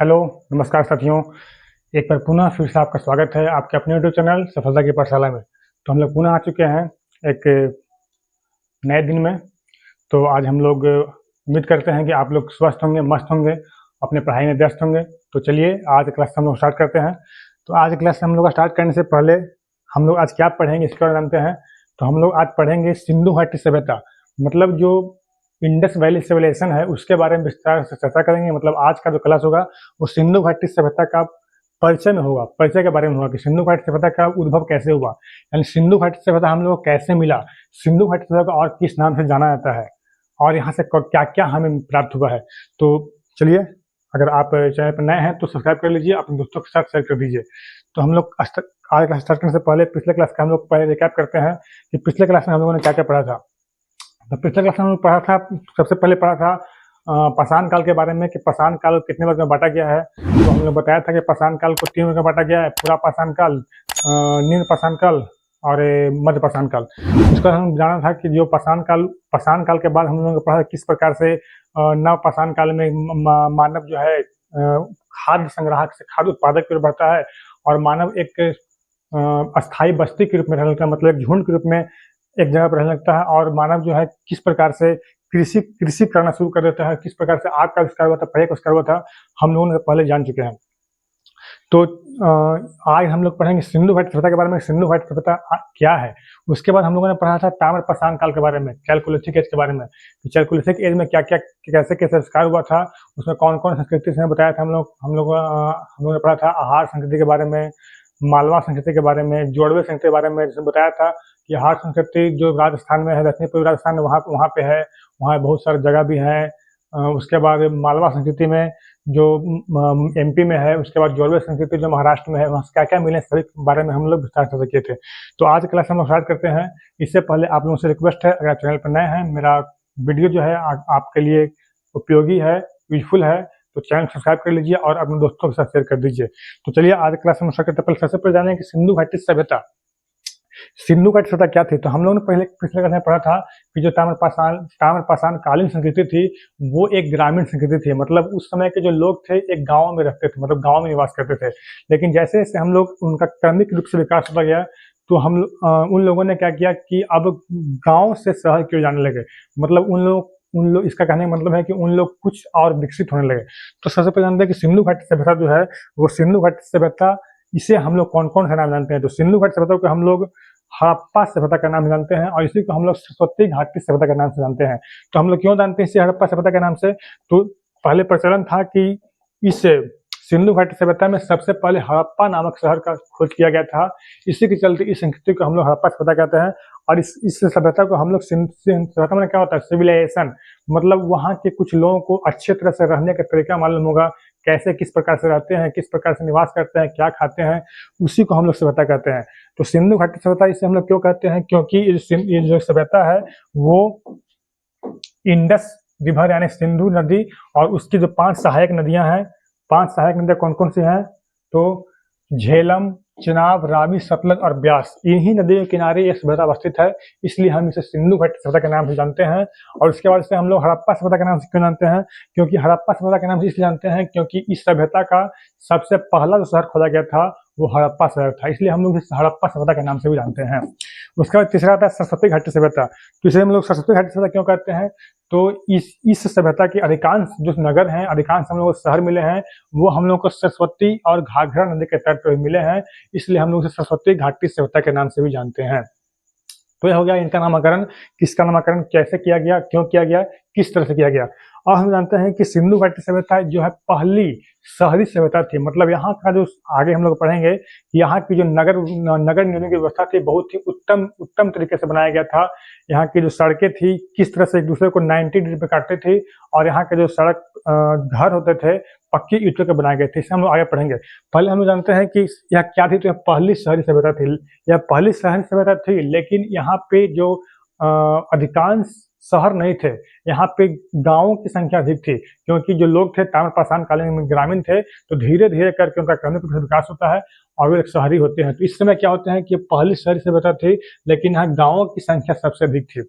Hello, नमस्कार साथियों। एक बार पुनः फिर से आपका स्वागत है आपके अपने यूट्यूब चैनल सफलता की पाठशाला में। तो हम लोग पुनः आ चुके हैं एक नए दिन में। तो आज हम लोग उम्मीद करते हैं कि आप लोग स्वस्थ होंगे, मस्त होंगे, अपने पढ़ाई में व्यस्त होंगे। तो चलिए आज क्लास हम लोग स्टार्ट करते हैं। तो आज क्लास हम लोग स्टार्ट करने से पहले हम लोग आज क्या पढ़ेंगे इसके बारे में जानते हैं। तो हम लोग आज पढ़ेंगे सिंधु घाटी सभ्यता, मतलब जो इंडस वैली सिविलाइजेशन है उसके बारे में विस्तार से चर्चा करेंगे। मतलब आज का जो क्लास होगा वो सिंधु घाटी सभ्यता का परिचय में होगा, परिचय के बारे में होगा कि सिंधु घाटी सभ्यता का उद्भव कैसे हुआ, यानी सिंधु घाटी सभ्यता हम लोग को कैसे मिला, सिंधु घाटी सभ्यता को और किस नाम से जाना जाता है और यहाँ से क्या क्या हमें प्राप्त हुआ है। तो चलिए, अगर आप चैनल पर नए हैं तो सब्सक्राइब कर लीजिए, अपने दोस्तों के साथ शेयर कर दीजिए। तो हम लोग आज क्लास स्टार्ट करने से पहले पिछले क्लास का हम लोग पहले रिकैप करते हैं कि पिछले क्लास में हम लोगों ने क्या क्या पढ़ा था। तो पिछले क्लास में हम लोग पढ़ा था, सबसे पहले पढ़ा था पाषाण काल के बारे में कि पाषाण काल कितने वर्ग में बांटा गया है। तो हमने बताया था कि पाषाण काल को 3 वर्ग में बांटा गया है, पूरा पाषाण काल, निम्न पाषाण काल और मध्य पाषाण काल। उसके बाद हम जाना था कि जो पाषाण काल के बाद हम लोगों ने पढ़ा किस प्रकार से नव पाषाण काल में मानव जो है खाद्य संग्राहक से खाद्य उत्पादक की ओर बढ़ता है और मानव एक अस्थायी बस्ती के रूप में रहने लगता है, मतलब एक झुंड के रूप में एक जगह पर रहने लगता है। और मानव जो है किस प्रकार से कृषि करना शुरू कर देता है, किस प्रकार से आग का आविष्कार हुआ था, प्रयोग आविष्कार हुआ था, हम लोगों ने पहले जान चुके हैं। तो आज हम लोग पढ़ेंगे सिंधु घाटी सभ्यता के बारे में, सिंधु घाटी सभ्यता क्या है। उसके बाद हम लोगों ने पढ़ा था ताम्र पाषाण काल के बारे में, चैल्कोलिथिक एज के बारे में, चैल्कोलिथिक एज में क्या क्या कैसे कैसे आविष्कार हुआ था, उसमें कौन कौन संस्कृति से बताया था। हम लोगों ने पढ़ा था आहार संस्कृति के बारे में, मालवा संस्कृति के बारे में, जोड़वे संस्कृति के बारे में, जिसमें बताया था कि आहार संस्कृति जो राजस्थान में है, दक्षिणी पूर्वी राजस्थान में वहाँ पे है, वहाँ बहुत सारी जगह भी हैं। उसके बाद मालवा संस्कृति में जो एमपी में है, उसके बाद जोड़वे संस्कृति जो महाराष्ट्र में है, वहाँ क्या क्या मिले सभी के बारे में हम लोग विस्तार से किए थे। तो आज क्लास हम लोग स्टार्ट करते हैं। इससे पहले आप लोगों से रिक्वेस्ट है, अगर आप चैनल पर नए हैं, मेरा वीडियो जो है आपके लिए उपयोगी है, यूजफुल है, तो चैनल सब्सक्राइब कर लीजिए और अपने दोस्तों के साथ शेयर कर दीजिए। तो चलिए आज क्लास में स्टार्ट करते हैं। सबसे पहले जाने कि सिंधु घाटी सभ्यता, सिंधु घाटी सभ्यता क्या थी। तो हम लोगों ने पहले पिछले क्लास में पढ़ा था कि जो ताम्र पाषाण कालीन संस्कृति थी वो एक ग्रामीण संस्कृति थी, मतलब उस समय के जो लोग थे एक गांव में रहते थे, मतलब गांव में निवास करते थे। लेकिन जैसे जैसे हम लोग उनका क्रमिक रूप से विकास होता गया तो हम उन लोगों ने क्या किया कि अब गांव से शहर की ओर जाने लगे, मतलब उन लोग इसका कहने का मतलब है कि उन लोग कुछ और विकसित होने लगे। तो सबसे पहले जानते हैं कि सिंधु घाटी सभ्यता जो है वो सिंधु घाटी सभ्यता, इसे हम लोग कौन कौन से नाम जानते हैं। तो सिंधु घाटी सभ्यता को हम लोग हड़प्पा सभ्यता का नाम जानते हैं और इसी को हम लोग सरस्वती घाटी सभ्यता के नाम से जानते हैं। तो हम लोग क्यों जानते हैं इसे हड़प्पा सभ्यता के नाम से, तो पहले प्रचलन था कि इस सिंधु घाटी सभ्यता में सबसे पहले हड़प्पा नामक शहर का खोज किया गया था। इसी के चलते इस संस्कृति को हम लोग हड़प्पा सभ्यता कहते हैं। और इस सभ्यता को हम लोग सभ्यता में क्या होता है, सिविलाइजेशन, मतलब वहाँ के कुछ लोगों को अच्छे तरह से रहने का तरीका मालूम होगा, कैसे किस प्रकार से रहते हैं, किस प्रकार से निवास करते हैं, क्या खाते हैं, उसी को हम लोग सभ्यता कहते हैं। तो सिंधु घाटी सभ्यता इसे हम लोग क्यों कहते हैं, क्योंकि ये जो सभ्यता है वो इंडस रिवर यानी सिंधु नदी और उसकी जो 5 सहायक नदियां हैं, 5 सहायक नदियां कौन कौन सी हैं, तो झेलम, चिनाब, रावी, सतलज और ब्यास, इन्हीं नदियों के किनारे ये सभ्यता अवस्थित है, इसलिए हम इसे सिंधु घाटी सभ्यता के नाम से जानते हैं। और उसके बाद से हम लोग हड़प्पा सभ्यता के नाम से क्यों जानते हैं, क्योंकि हड़प्पा सभ्यता के नाम से इसलिए जानते हैं क्योंकि इस सभ्यता का सबसे पहला जो शहर खोदा गया था वो हड़प्पा शहर था, इसलिए हम लोग इस हड़प्पा सभ्यता के नाम से भी जानते हैं। उसके बाद तीसरा आता है सरस्वती घाटी सभ्यता। तो इसे हम लोग सरस्वती घाटी सभ्यता क्यों कहते हैं, तो इस सभ्यता के अधिकांश जो नगर हैं, अधिकांश हम लोग शहर मिले हैं, वो हम लोग को सरस्वती और घाघरा नदी के तट पर मिले हैं, इसलिए हम लोग इसे सरस्वती घाटी सभ्यता के नाम से भी जानते हैं। तो यह हो गया इनका नामकरण, किसका नामकरण कैसे किया गया, क्यों किया गया, किस तरह से किया गया। और हम जानते हैं कि सिंधु घाटी सभ्यता जो है पहली शहरी सभ्यता थी, मतलब यहाँ का जो आगे हम लोग पढ़ेंगे, यहाँ की जो नगर निगम की व्यवस्था थी बहुत ही उत्तम तरीके से बनाया गया था। यहाँ की जो सड़कें थी किस तरह से एक दूसरे को 90 डिग्री पे काटते थे और यहाँ के जो सड़क घर होते थे पक्की ईंटों के बनाए गए थे, इसे हम लोग आगे पढ़ेंगे। पहले हम लोग जानते हैं कि यह क्या थी, तो यह पहली शहरी सभ्यता थी, यह पहली शहरी सभ्यता थी। लेकिन यहाँ पे जो अधिकांश शहर नहीं थे, यहाँ पे गांवों की संख्या अधिक थी, क्योंकि जो लोग थे ताम्र पाषाण कालीन में ग्रामीण थे, तो धीरे धीरे करके उनका क्रमिक रूप से विकास होता है और वे एक शहरी होते हैं। तो इस समय क्या होते हैं कि पहली शहरी सभ्यता थी, लेकिन यहाँ गाँवों की संख्या सबसे अधिक थी।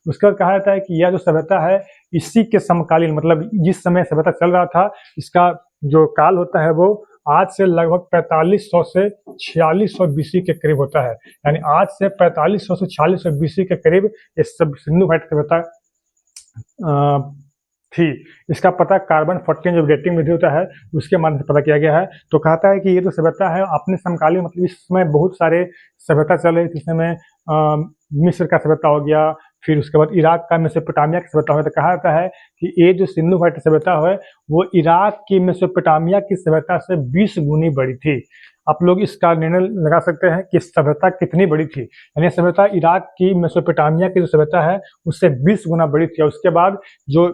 उसके बाद कहा जाता है कि यह जो सभ्यता है इसी के समकालीन, मतलब जिस समय सभ्यता चल रहा था इसका जो काल होता है वो आज से लगभग 4500 से 4600 बीसी के करीब होता है। यानी आज से 4500 से 4600 बीसी के करीब ये सब सिंधु घाटी सभ्यता थी। इसका पता कार्बन 14 जो डेटिंग विधि होता है उसके माध्यम से पता किया गया है। तो कहता है कि ये जो सभ्यता है अपने समकालीन मतलब इस समय बहुत सारे सभ्यता चले, जिसमें मिस्र का सभ्यता हो गया, फिर उसके बाद इराक का मेसोपोटामिया की सभ्यता हो गया। तो कहा जाता है कि ये जो सिंधु घाटी सभ्यता है वो इराक की मेसोपोटामिया की सभ्यता से 20 गुनी बड़ी थी। आप लोग इसका निर्णय लगा सकते हैं कि सभ्यता कितनी बड़ी थी। यानी सभ्यता इराक की मेसोपोटामिया की जो सभ्यता है उससे 20 गुना बड़ी थी। और उसके बाद जो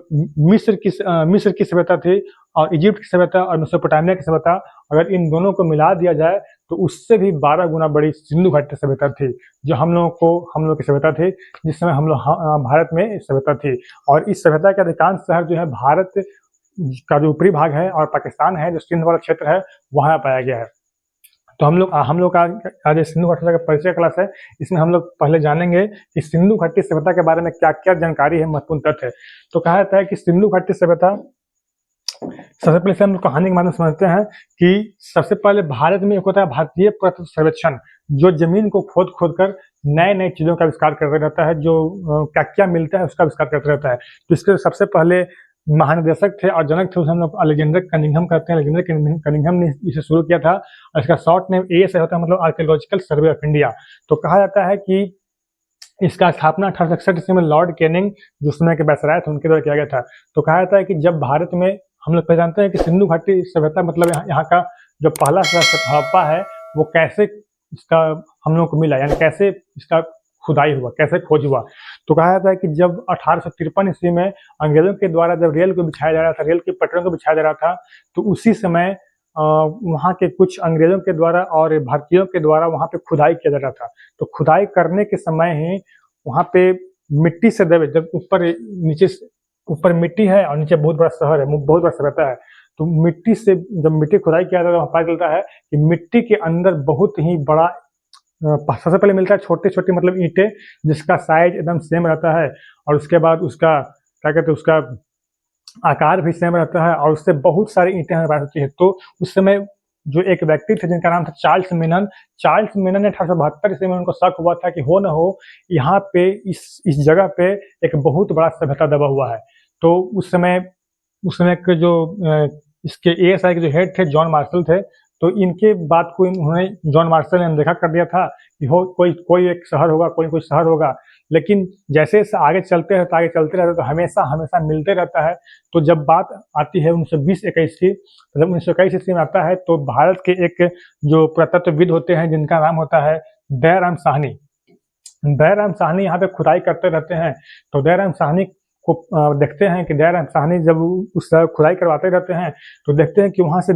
मिस्र की सभ्यता थी और इजिप्ट की सभ्यता और मेसोपोटामिया की सभ्यता, अगर इन दोनों को मिला दिया जाए तो उससे भी 12 गुना बड़ी सिंधु घाटी सभ्यता थी, जो हम लोग की सभ्यता थी, जिस समय हम लोग भारत में सभ्यता थी। और इस सभ्यता के अधिकांश शहर जो है भारत का जो ऊपरी भाग है और पाकिस्तान है जो सिंध वाला क्षेत्र है वहाँ पाया गया है। तो हम लोग का आज सिंधु घाटी का परिचय क्लास है। इसमें हम लोग पहले जानेंगे कि सिंधु घाटी सभ्यता के बारे में क्या क्या जानकारी है, महत्वपूर्ण तथ्य है। तो कहा जाता है कि सिंधु घाटी सभ्यता, सबसे पहले से हम लोग कहानी के माध्यम से समझते हैं कि सबसे पहले भारत में एक होता है भारतीय पुरातत्व सर्वेक्षण, जो जमीन को खोद खोद कर नए नए चीजों का आविष्कार करता रहता है, जो क्या क्या मिलता है उसका आविष्कार करता रहता है। तो इसके सबसे पहले महानिदेशक थे और जनक थे, उसे हम लोग अलेक्जेंडर कनिंघम कहते हैं। अलेक्जेंडर कनिंघम ने इसे शुरू किया था और इसका शॉर्ट नेम ASI होता है, मतलब आर्कियोलॉजिकल सर्वे ऑफ इंडिया। तो कहा जाता है कि इसका स्थापना 1861 ईस्वी में लॉर्ड कैनिंग जो समय के वायसराय थे उनके द्वारा किया गया था। तो कहा जाता है कि जब भारत में हम लोग पहचानते हैं कि सिंधु घाटी सभ्यता मतलब यहाँ का जो पहला हड़प्पा है वो कैसे इसका हम लोग को मिला, यानी कैसे इसका खुदाई हुआ, कैसे खोज हुआ। तो कहा जाता है कि जब 1853 ईस्वी में अंग्रेजों के द्वारा जब रेल को बिछाया जा रहा था, रेल की पटरियों को बिछाया जा रहा था, तो उसी समय वहाँ के कुछ अंग्रेजों के द्वारा और भारतीयों के द्वारा वहाँ पे खुदाई किया जा रहा था। तो खुदाई करने के समय ही वहाँ पे मिट्टी से दबे, जब ऊपर मिट्टी है और नीचे बहुत बड़ा शहर है, बहुत बड़ा सभ्यता है, तो मिट्टी से जब मिट्टी खुदाई किया जाता है तो पता चलता है कि मिट्टी के अंदर बहुत ही बड़ा सबसे पहले मिलता है छोटे छोटे मतलब ईंटें, जिसका साइज एकदम सेम रहता है और उसके बाद उसका क्या कहते हैं उसका आकार भी सेम रहता है और उससे बहुत सारी ईंटें हमें प्राप्त होती है। तो उस समय जो एक व्यक्ति थे जिनका नाम था चार्ल्स मेनन ने 1872 ईस्वी में उनको शक हुआ था कि हो न हो यहाँ पे इस जगह पे एक बहुत बड़ा सभ्यता दबा हुआ है। तो उस समय के जो इसके ASI के जो हेड थे जॉन मार्शल थे, तो इनके बात को उन्होंने जॉन मार्शल ने अनदेखा कर दिया था कि हो कोई एक शहर होगा, कोई शहर होगा। लेकिन जैसे आगे चलते हैं तो आगे चलते रहते तो हमेशा मिलते रहता है। तो जब बात आती है 1920-21 की, जब 1921 ईस्वी में आता है तो भारत के एक जो पुरातत्वविद होते हैं जिनका नाम होता है दयाराम साहनी यहाँ पे खुदाई करते रहते हैं। तो दयाराम साहनी को देखते हैं कि दयाराम साहनी जब उस खुदाई करवाते रहते हैं तो देखते हैं कि वहाँ से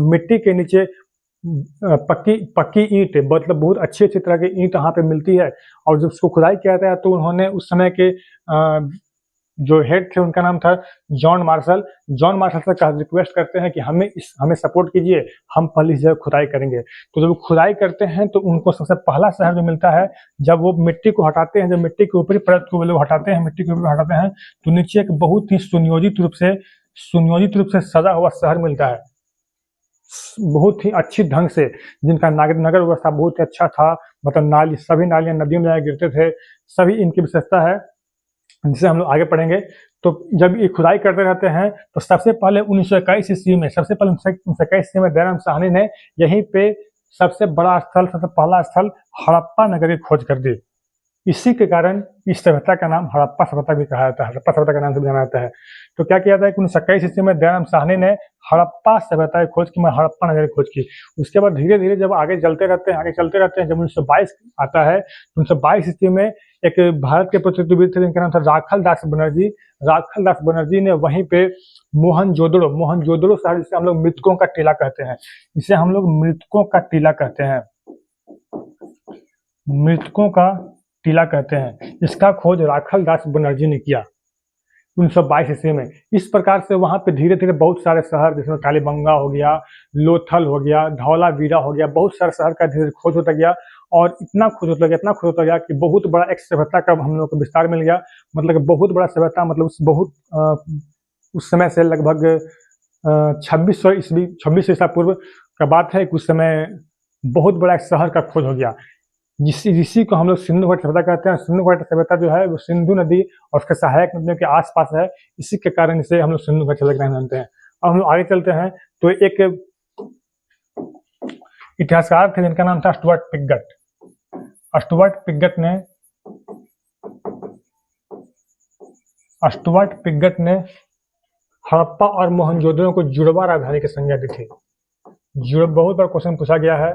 मिट्टी के नीचे पक्की ईंट, मतलब बहुत अच्छी तरह की ईंट यहाँ पे मिलती है। और जब उसको खुदाई किया जाता है तो उन्होंने उस समय के जो हेड थे उनका नाम था जॉन मार्शल से रिक्वेस्ट करते हैं कि हमें सपोर्ट कीजिए, हम पहले इस जगह खुदाई करेंगे। तो जब खुदाई करते हैं तो उनको सबसे पहला शहर जो मिलता है, जब वो मिट्टी को हटाते हैं, जब मिट्टी के ऊपरी परत को लोग हटाते हैं तो नीचे एक बहुत ही सुनियोजित रूप से सजा हुआ शहर मिलता है, बहुत ही अच्छी ढंग से, जिनका नगर व्यवस्था बहुत ही अच्छा था, मतलब सभी नालियां नदियों में गिरते थे। सभी इनकी विशेषता है जिसे हम लोग आगे पढ़ेंगे। तो जब ये खुदाई करते रहते हैं तो सबसे पहले 1921 ईस्वी में दयाराम साहनी ने यहीं पे सबसे पहला स्थल हड़प्पा नगर की खोज कर दी। इसी के कारण इस सभ्यता का नाम हड़प्पा सभ्यता भी कहा जाता है, हड़प्पा सभ्यता के नाम से भी जाना जाता है। तो क्या किया जाता है कि 1921 ईस्वी में दयाराम साहनी ने हड़प्पा सभ्यता की खोज की, हड़प्पा नगर की खोज की। उसके बाद धीरे धीरे जब आगे चलते रहते हैं, जब 1922 आता है तो 1922 ईस्वी में एक भारत के पुरातत्वविद थे जिनका नाम था राखल दास बनर्जी ने वहीं पे मोहनजोदड़ो शहर, जिसे हम लोग मृतकों का टीला कहते हैं, इसका खोज राखल दास बनर्जी ने किया 1922 ईस्वी में। इस प्रकार से वहां पे धीरे धीरे बहुत सारे शहर, जिसमें कालीबंगा हो गया, लोथल हो गया, धौलावीरा हो गया, बहुत सारे शहर का धीरे खोज होता गया और इतना खोज होता गया कि बहुत बड़ा एक सभ्यता का हम लोग को विस्तार मिल गया। मतलब बहुत बड़ा सभ्यता, मतलब उस समय से लगभग छब्बीस ईसा पूर्व का बात है कि उस समय बहुत बड़ा एक शहर का खोज हो गया, जिसी को हम लोग सिंधु घाटी सभ्यता कहते हैं। सिंधु घाटी सभ्यता जो है वो सिंधु नदी और उसके सहायक नदियों के आसपास है, इसी के कारण इसे हम लोग सिंधु घाटी सभ्यता जानते हैं। अब हम लोग आगे चलते हैं तो एक इतिहासकार थे जिनका नाम था स्टुअर्ट पिगट। स्टुअर्ट पिगट ने हड़प्पा और मोहनजोदड़ो को जुड़वा राजधानी की संज्ञा दी थी। बहुत बार क्वेश्चन पूछा गया है,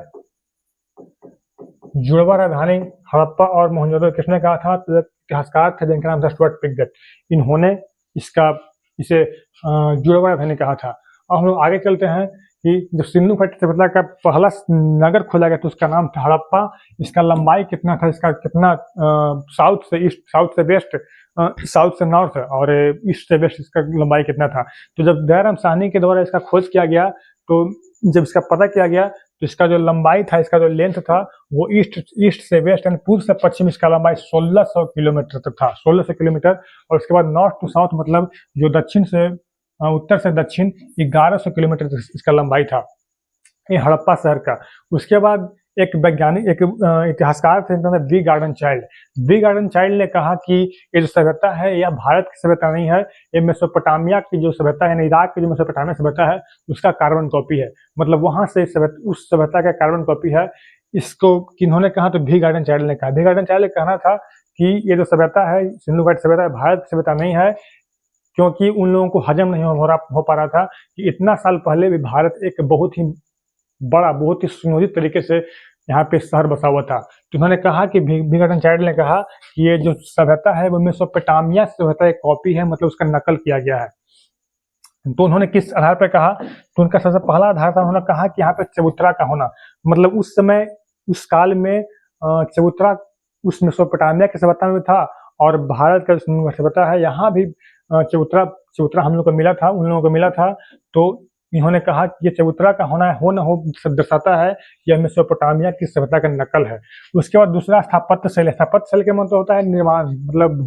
जुड़वा राजधानी हड़प्पा और मोहनजोदड़ो किसने कहा था? तो इतिहासकार थे जिनका नाम था स्टुअर्ट पिगट। इन्होंने इसे जुड़वा राजधानी कहा था। अब हम लोग आगे चलते हैं कि जब सिंधु घाटी सभ्यता का पहला नगर खोला गया तो उसका नाम था हड़प्पा। इसका लंबाई कितना था, इसका कितना साउथ से ईस्ट, साउथ से वेस्ट, साउथ से नॉर्थ और ईस्ट से वेस्ट इसका लंबाई कितना था? तो जब दयाराम साहनी के द्वारा इसका खोज किया गया तो जब इसका पता किया गया तो इसका जो लंबाई था, इसका जो लेंथ था वो ईस्ट से वेस्ट यानी पूर्व से पश्चिम इसका लंबाई 1600 किलोमीटर तक था, 1600 किलोमीटर। और उसके बाद नॉर्थ टू साउथ मतलब जो दक्षिण से उत्तर से दक्षिण 1100 किलोमीटर तक इसका लंबाई था, ये हड़प्पा शहर का। उसके बाद एक इतिहासकार थे वी गार्डन चाइल्ड ने कहा कि ये जो सभ्यता है यह भारत की सभ्यता नहीं है, ये मेसोपोटामिया की जो सभ्यता है, इराक की जो मेसोपोटामिया सभ्यता है उसका कार्बन कॉपी है। मतलब वहां से उस सभ्यता का कार्बन कॉपी है। इसको किन्होंने कहा? तो वी गार्डन चाइल्ड ने कहा। वी गार्डन चाइल्ड ने कहना था कि ये जो सभ्यता है सिंधु घाटी सभ्यता है, भारत की सभ्यता नहीं है, क्योंकि उन लोगों को हजम नहीं हो पा रहा था कि इतना साल पहले भी भारत एक बहुत ही बड़ा, बहुत ही सुनियोजित तरीके से यहाँ पे शहर बसा हुआ था। तो उन्होंने कहा कि वी गार्डन चाइल्ड ने कहा कि ये जो सभ्यता है वो मेसोपोटामिया सभ्यता एक कॉपी है, मतलब उसका नकल किया गया है। तो उन्होंने किस आधार पर कहा? तो उनका सबसे पहला आधार था, उन्होंने कहा कि यहाँ पे चबूतरा का होना, मतलब उस समय उस काल में चबूतरा उस मेसोपोटामिया की सभ्यता में था और भारत का जो सभ्यता है यहाँ भी चबूतरा हम लोग को मिला था, उन लोगों को मिला था। तो इन्होंने कहा कि ये चबूतरा का होना हो न हो दर्शाता है यह मेसोपोटामिया की सभ्यता का नकल है। उसके बाद दूसरा स्थापत्य शैली का मतलब होता है निर्माण, मतलब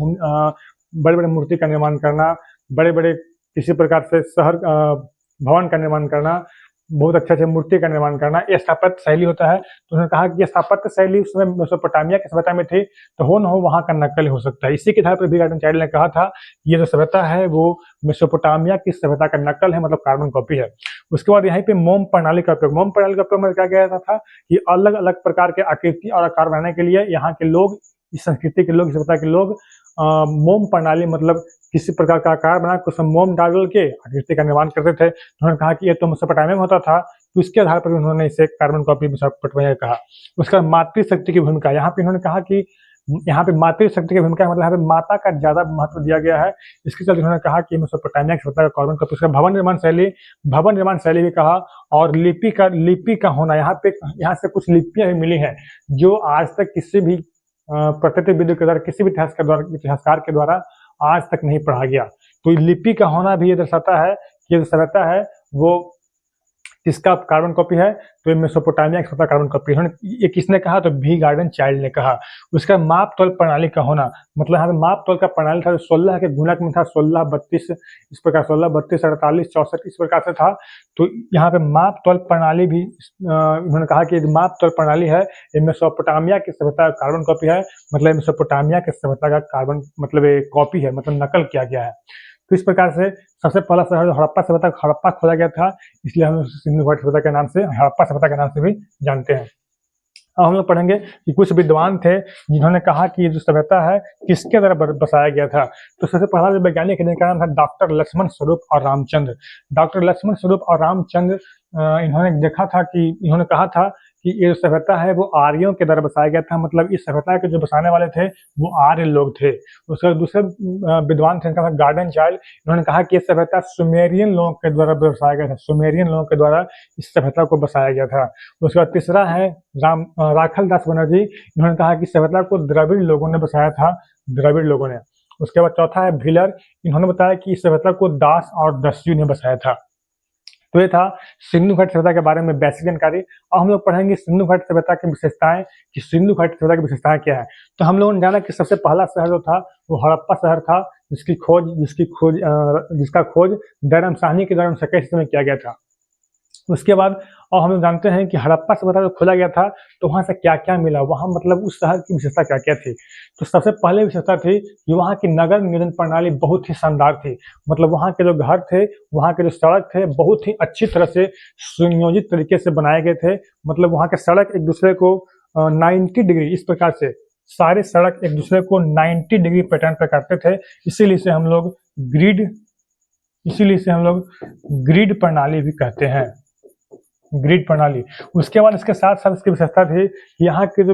बड़े बड़े मूर्ति का निर्माण करना, बड़े बड़े किसी प्रकार से शहर भवन का निर्माण करना, बहुत अच्छे मूर्ति का निर्माण करना, ये स्थापत्य शैली होता है। तो उन्होंने कहा कि ये स्थापत्य शैली उसमें मेसोपोटामिया की सभ्यता में थी, तो हो न हो वहाँ का नकल हो सकता है। इसी के आधार पर वी गार्डन चाइल्ड ने कहा था ये जो सभ्यता है वो मेसोपोटामिया की सभ्यता का नकल है, मतलब कार्बन कॉपी है। उसके बाद यहाँ पे मोम प्रणाली का उपयोग में क्या किया था कि अलग अलग प्रकार के आकृति और आकार बनाने के लिए यहाँ के लोग, इस संस्कृति के लोग, इस सभ्यता के लोग मोम प्रणाली मतलब किसी प्रकार का आकार बना के उसमें मोम डाल के आकृति का निर्माण करते थे। उन्होंने कहा कि ये तो मेसोपोटामिया में होता था, तो इसके आधार पर उन्होंने इसे कार्बन कॉपी मेसोपोटामिया कहा। उसका मातृशक्ति की भूमिका, यहाँ पे उन्होंने कहा कि यहाँ पे मातृशक्ति की भूमिका मतलब यहाँ पे माता का ज्यादा महत्व दिया गया है, इसके चलते उन्होंने कहा कि मेसोपोटामिया की सभ्यता का कार्बन कॉपी। उसका भवन निर्माण शैली भी कहा, और लिपि का होना, यहाँ से कुछ लिपियां भी मिली हैं जो आज तक किसी भी प्रत्यक्षविद के द्वारा, किसी भी इतिहासकार के द्वारा आज तक नहीं पढ़ा गया। तो लिपि का होना भी ये दर्शाता है कि ये जो सभ्यता है वो किसका कार्बन कॉपी है? तो ये मेसोपोटामिया की कार्बन कॉपी। ये किसने कहा? तो वी गार्डन चाइल्ड ने कहा। उसका माप तौल प्रणाली का होना, मतलब यहाँ पे माप तौल का प्रणाली था, 16 के गुणक में था, 16, 32 इस प्रकार, 16, 32, 48, 64 इस प्रकार से था। तो यहाँ पे माप तौल प्रणाली भी उन्होंने कहा कि माप तौल प्रणाली है, ये मेसोपोटामिया की सभ्यता का कार्बन कॉपी है, मतलब मेसोपोटामिया की सभ्यता का कार्बन मतलब कॉपी है, मतलब नकल किया गया है। तो इस प्रकार से सबसे पहला शहर जो हड़प्पा खोला गया था, इसलिए हम सिंधु घाटी सभ्यता के नाम से, हड़प्पा सभ्यता के नाम से भी जानते हैं। अब हम लोग पढ़ेंगे कि कुछ विद्वान थे जिन्होंने कहा कि ये जो सभ्यता है किसके द्वारा बसाया गया था। तो सबसे पहला जो वैज्ञानिक है जिनका नाम था डॉक्टर लक्ष्मण स्वरूप और रामचंद्र। डॉक्टर लक्ष्मण स्वरूप और रामचंद्र इन्होंने कहा था कि ये जो सभ्यता है वो आर्यों के द्वारा बसाया गया था, मतलब इस सभ्यता के जो बसाने वाले थे वो आर्य लोग थे। उसके दूसरे विद्वान थे जिनका गार्डन चाइल्ड, इन्होंने कहा कि ये सभ्यता सुमेरियन लोगों के द्वारा बसाया गया था, सुमेरियन लोगों के द्वारा इस सभ्यता को बसाया गया था। उसके बाद तीसरा है राखल दास बनर्जी, इन्होंने कहा कि सभ्यता को द्रविड़ लोगों ने बसाया था, द्रविड़ लोगों ने। उसके बाद चौथा है व्हीलर, इन्होंने बताया कि इस सभ्यता को दास और दस्यु ने बसाया था। तो ये था सिंधु घाटी सभ्यता के बारे में बेसिक जानकारी। अब हम लोग पढ़ेंगे सिंधु घाटी सभ्यता की विशेषताएं, कि सिंधु घाटी सभ्यता की विशेषताएं क्या है। तो हम लोगों ने जाना कि सबसे पहला शहर जो था वो हड़प्पा शहर था, जिसका खोज दैरम साहनी के द्वारा 1921 में किया गया था। उसके बाद और हम लोग जानते हैं कि हड़प्पा सभ्यता जब खोला गया था तो वहाँ से क्या-क्या मिला, वहाँ मतलब उस शहर की विशेषता क्या-क्या थी। तो सबसे पहले विशेषता थी कि वहाँ की नगर नियोजन प्रणाली बहुत ही शानदार थी। मतलब वहाँ के जो घर थे, वहाँ के जो सड़क थे, बहुत ही अच्छी तरह से सुनियोजित तरीके से बनाए गए थे। मतलब वहाँ के सड़क एक दूसरे को 90 डिग्री इस प्रकार से सारे सड़क एक दूसरे को 90 डिग्री पैटर्न पे काटते थे। इसीलिए इसे हम लोग ग्रिड प्रणाली भी कहते हैं, ग्रिड प्रणाली। उसके बाद इसके साथ-साथ इसकी विशेषता थी कि यहाँ के जो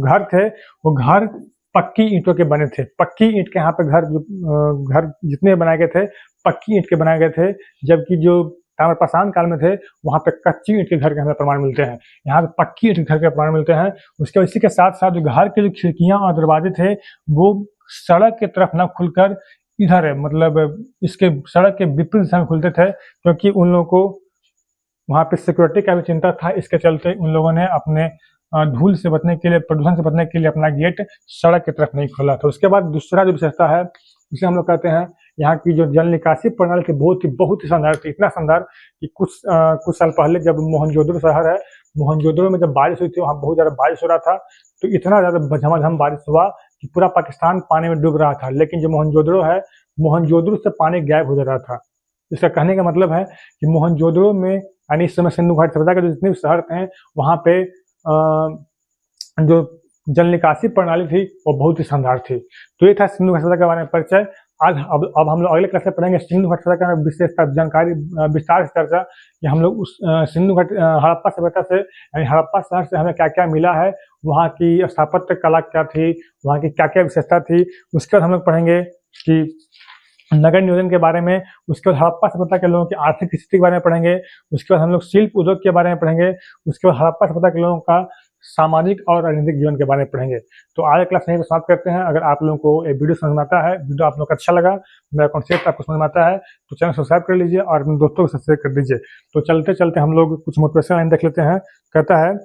घर थे, वो घर पक्की ईंटों के बने थे। पक्की ईंट के यहाँ पे घर जितने बनाए गए थे, पक्की ईंट के बनाए गए थे, जबकि जो ताम्रपाषाण काल में थे, वहाँ पे कच्ची ईंट के घर के हमें प्रमाण मिलते हैं। यहाँ पे पक्की ईंट के घर के प्रमाण मिलते हैं। उसके इसी के साथ-साथ जो घर के जो खिड़कियाँ और दरवाजे थे, वो सड़क की तरफ न खुलकर इधर है, मतलब इसके सड़क के विपरीत दिशा में खुलते थे, क्योंकि उन लोगों को वहाँ पे सिक्योरिटी का भी चिंता था। इसके चलते उन लोगों ने अपने धूल से बचने के लिए, प्रदूषण से बचने के लिए अपना गेट सड़क की तरफ नहीं खोला था। उसके बाद दूसरा जो विशेषता है, उसे हम लोग कहते हैं यहाँ की जो जल निकासी प्रणाली थी, बहुत ही शानदार थी। इतना शानदार कि कुछ साल पहले जब मोहनजोदड़ो शहर है, मोहनजोदड़ो में जब बारिश हुई थी, वहाँ बहुत ज़्यादा बारिश हो रहा था, तो इतना ज़्यादा झमाझम बारिश हुआ कि पूरा पाकिस्तान पानी में डूब रहा था। लेकिन जो मोहनजोदड़ो है, मोहनजोदड़ो से पानी गायब हो जा रहा था। इसका कहने का मतलब है कि मोहनजोदड़ो में, यानी इस समय सिंधु घाटी सभ्यता के जो जितने भी शहर थे, वहाँ पे जो जल निकासी प्रणाली थी, वो बहुत ही शानदार थी। तो ये था सिंधु घाटी सभ्यता के बारे में परिचय। अब हम लोग अगले क्लास में पढ़ेंगे सिंधु घाटी सभ्यता का विशेषता, जानकारी, विस्तार से चर्चा कि हम लोग उस सिंधु घाटी हड़प्पा सभ्यता से, यानी हड़प्पा शहर से हमें क्या-क्या मिला है, वहाँ की स्थापत्य कला क्या थी, वहाँ की क्या-क्या विशेषता थी। उसके बाद हम लोग पढ़ेंगे कि नगर नियोजन के बारे में। उसके बाद हड़प्पा सभ्यता के लोगों की आर्थिक स्थिति के बारे में पढ़ेंगे। उसके बाद हम लोग शिल्प उद्योग के बारे में पढ़ेंगे। उसके बाद हड़प्पा सभ्यता के लोगों का सामाजिक और राजनीतिक जीवन के बारे में पढ़ेंगे। तो आज की क्लास यहीं पे समाप्त करते हैं। अगर आप लोगों को ये वीडियो समझ में आता है, वीडियो आप लोग को अच्छा लगा, मेरा कॉन्सेप्ट आपको समझ में आता है, तो चैनल सब्सक्राइब कर लीजिए और अपने दोस्तों को शेयर कर दीजिए। तो चलते-चलते हम लोग कुछ मोटिवेशनल लाइन देख लेते हैं। कहता है,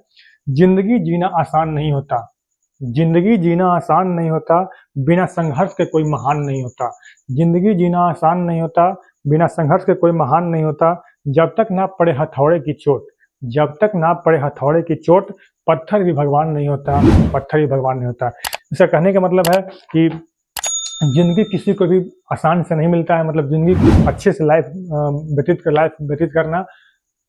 जिंदगी जीना आसान नहीं होता, जिंदगी जीना आसान नहीं होता, बिना संघर्ष के कोई महान नहीं होता। जिंदगी जीना आसान नहीं होता, बिना संघर्ष के कोई महान नहीं होता। जब तक ना पड़े हथौड़े की चोट, जब तक ना पड़े हथौड़े की चोट, पत्थर भी भगवान नहीं होता, पत्थर भी भगवान नहीं होता। इसका कहने का मतलब है कि जिंदगी किसी को भी आसान से नहीं मिलता है। मतलब जिंदगी अच्छे से लाइफ व्यतीत करना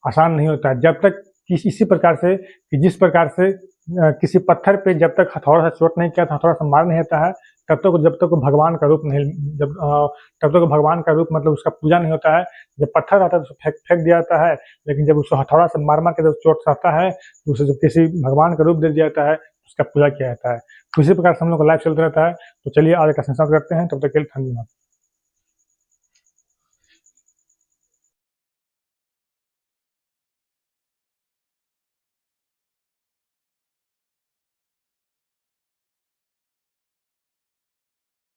आसान नहीं होता है। जब तक इसी प्रकार से कि जिस प्रकार से किसी पत्थर पे जब तक हथौड़ा से चोट नहीं किया, हथौड़ा से मार नहीं होता है, जब तक वो भगवान का रूप नहीं, तब तक भगवान का रूप मतलब उसका पूजा नहीं होता है। जब पत्थर रहता है तो फेंक दिया जाता है, लेकिन जब उसको हथौड़ा से मार के जब चोट सहता है, तो उसे जब किसी भगवान का रूप दे दिया जाता है, उसका पूजा किया जाता है। तो इसी प्रकार से हम लोग का लाइफ चलता रहता है। तो चलिए आज का संसार करते हैं, तब तक के लिए धन्यवाद।